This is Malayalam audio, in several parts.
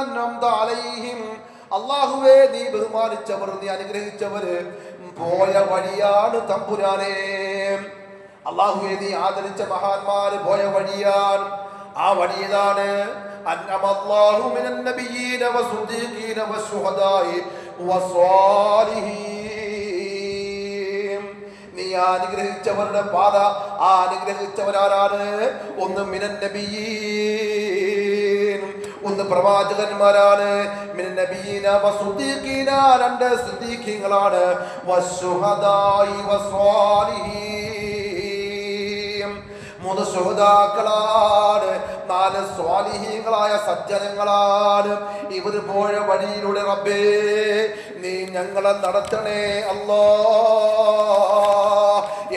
അൻഅംത അലൈഹിം അല്ലാഹുവേ നീ ബഹുമാനിച്ചവർ നീ അനുഗ്രഹിച്ചവര് പോയ വഴിയാണ് തമ്പുരാനേ. അല്ലാഹുവേ നീ ആദരിച്ച മഹാന്മാര് പോയ വഴിയാണ്. ആ വഴി ഏതാണ്? അൻഅമല്ലാഹു മിനൻ നബിയ്യീന വസ്സുദ്ദീഖീന വശുഹദാഇ വസ്സാലിഹീൻ. നീ അനുഗ്രഹിച്ചവരുടെ പാത. ആ അനുഗ്രഹിച്ചവരാരാണ്? ഒന്ന് മിനൻ നബിയ്യീൻ, ഒന്ന് പ്രവാചകന്മാരാണ്. മിനൻ നബിയ്യീന വസ്സുദ്ദീഖീന, രണ്ട് സിദ്ദീഖീങ്ങളാണ്. വശുഹദാഇ വസ്സാലിഹീൻ, മൂന്ന് ശുഹദാക്കളാണ്. നാല് സ്വാലിഹീങ്ങളായ സജ്ജനങ്ങളാണ്. ഇവർ പോയ വഴിയിലൂടെ റബ്ബേ നീ ഞങ്ങളെ നടത്തണേ അല്ലാ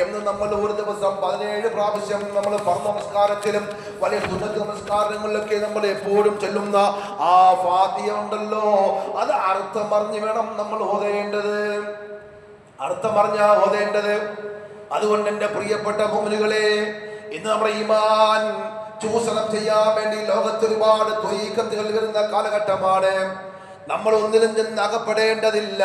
എന്ന് നമ്മൾ ഒരു ദിവസം 17 പ്രാവശ്യം നമ്മൾ ഫർദ് നമസ്കാരത്തിലും വലിയ സുന്നത്ത് നമസ്കാരങ്ങളിലൊക്കെ നമ്മൾ എപ്പോഴും ചൊല്ലുന്ന ആ ഫാത്തിഹ ഉണ്ടല്ലോ, അത് അർത്ഥം അറിഞ്ഞ് വേണം നമ്മൾ ഓതേണ്ടത്. അർത്ഥം അറിഞ്ഞാ ഓതേണ്ടത്. അതുകൊണ്ട് എൻ്റെ പ്രിയപ്പെട്ട മുഅ്മിനുകളെ, ഇന്ന് നമ്മുടെ ഈമാൻ ചൂഷണം ചെയ്യാൻ വേണ്ടി ലോകത്ത് ഒരുപാട് ത്വരീഖത്തുകൾ വരുന്ന കാലഘട്ടമാണ്. നമ്മൾ ഒന്നിലും നിന്ന് അകപ്പെടേണ്ടതില്ല.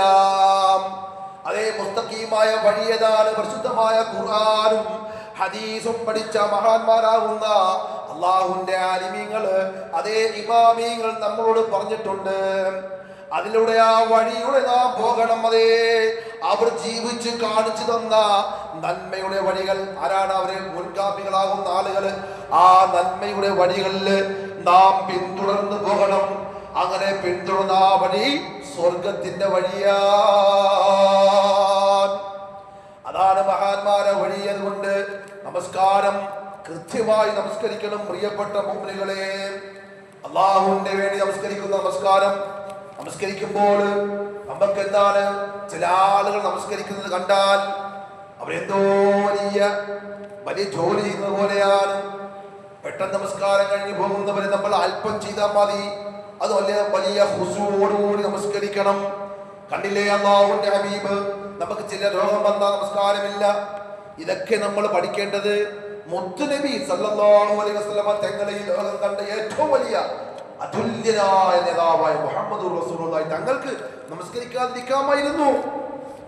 അതേ മുസ്തഖീമായ വഴിയതാണ് പരിശുദ്ധമായ ഖുർആനും ഹദീസും പഠിച്ച മഹാന്മാരാകുന്ന അള്ളാഹുവിന്റെ ആലിമീങ്ങള്, അതേ ഇമാമീങ്ങൾ നമ്മളോട് പറഞ്ഞിട്ടുണ്ട്. അതിലൂടെ ആ വഴിയുടെ നാം പോകണം. അതേ അവർ ജീവിച്ച് കാണിച്ചു തന്ന നന്മയുടെ വഴികൾ. ആരാണ് അവരെ? മുൻഗാമികളാകുന്ന ആളുകൾ. ആ നന്മയുടെ വഴികളിൽ നാം പിന്തുടർന്ന് പോകണം. അങ്ങനെ പിന്തുടർന്ന ആ വഴി സ്വർഗത്തിന്റെ വഴിയാണ്. അതാണ് മഹാന്മാരെ വഴി. അതുകൊണ്ട് നമസ്കാരം കൃത്യമായി നമസ്കരിക്കണം. പ്രിയപ്പെട്ട മുഅ്മിനുകളെ, അള്ളാഹുവിന്റെ വേണ്ടി നമസ്കരിക്കുന്ന നമസ്കാരം നമസ്കരിക്കുമ്പോൾ നമുക്ക് എന്താണ്? ചില ആളുകൾ നമസ്കരിക്കുന്നത് കണ്ടാൽ അവരെന്തോ വലിയ ജോലി ചെയ്യുന്നത് പോലെയാണ്. പെട്ടെന്ന് നമസ്കാരം കഴിഞ്ഞ് പോകുന്നവരെ നമ്മൾ അല്പം ചെയ്താൽ മതി. അത് വലിയ ഹുശൂഓടുകൂടി നമസ്കരിക്കണം. കണ്ടില്ലേ അല്ലാഹുവിന്റെ ഹബീബ്, നമുക്ക് ചില രോഗം വന്നാൽ നമസ്കാരമില്ല. ഇതൊക്കെ നമ്മൾ പഠിക്കേണ്ടത് മുത്തുനബി സല്ലല്ലാഹു അലൈഹി വസല്ലമ തങ്ങളെ ഈ ലോകം കണ്ട ഏറ്റവും വലിയ അതുല്യനായ നേതാവായ മുഹമ്മദുർ റസൂലുള്ളാഹി തങ്ങൾക്ക് നമസ്കരിക്കാതിരിക്കാമായിരുന്നു.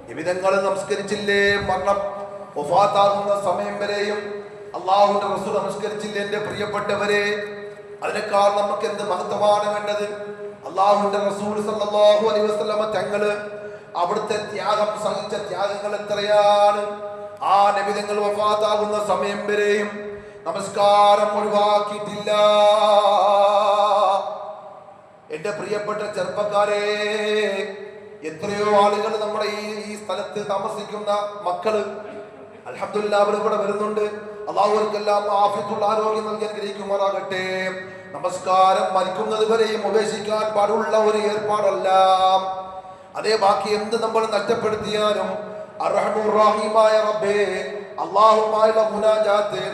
നിമിതങ്ങൾ നമസ്കരിച്ചില്ലേ? മരണം വഫാത്താകുന്ന സമയം വരെയും അള്ളാഹുവിന്റെ റസൂൽ നമസ്കരിച്ചില്ലേ? എൻ്റെ പ്രിയപ്പെട്ടവരെ, അതിനേക്കാൾ നമുക്ക് എന്ത് മഹത്വമാണ് വേണ്ടത്? അള്ളാഹുവിന്റെ റസൂൽ സല്ലല്ലാഹു അലൈഹി വസല്ലമ തങ്ങള് അവിടുത്തെ ത്യാഗം സഹിച്ച ത്യാഗങ്ങൾ എത്രയാണ്. ആ നബിതങ്ങൾ വഫാത്താകുന്ന സമയം വരെയും നമസ്കാരം ഒഴിവാക്കിയിട്ടില്ല. എന്റെ പ്രിയപ്പെട്ട ചെറുപ്പക്കാരെ, എത്രയോ ആളുകൾ നമ്മുടെ ഈ സ്ഥലത്ത് താമസിക്കുന്ന മക്കള് അൽഹംദുലില്ലാഹ് അവർ ഇവിടെ വരുന്നുണ്ട്. അല്ലാഹു അവർക്കെല്ലാം ആഫിയത്തുള്ള ആരോഗ്യം നൽകി അനുഗ്രഹിക്കുമാറാകട്ടെ. നമസ്കാരം മരിക്കുന്നത് വരെയും ഉപേക്ഷിക്കാൻ പാടുള്ള ഒരു ഏർപ്പാടല്ല. അതേ ബാക്കി എന്ത് നമ്മൾ നഷ്ടപ്പെടുത്തിയാലും അർഹമുർ റഹീമായ റബ്ബേ അല്ലാഹുമായുള്ള മുനാജാത്ത്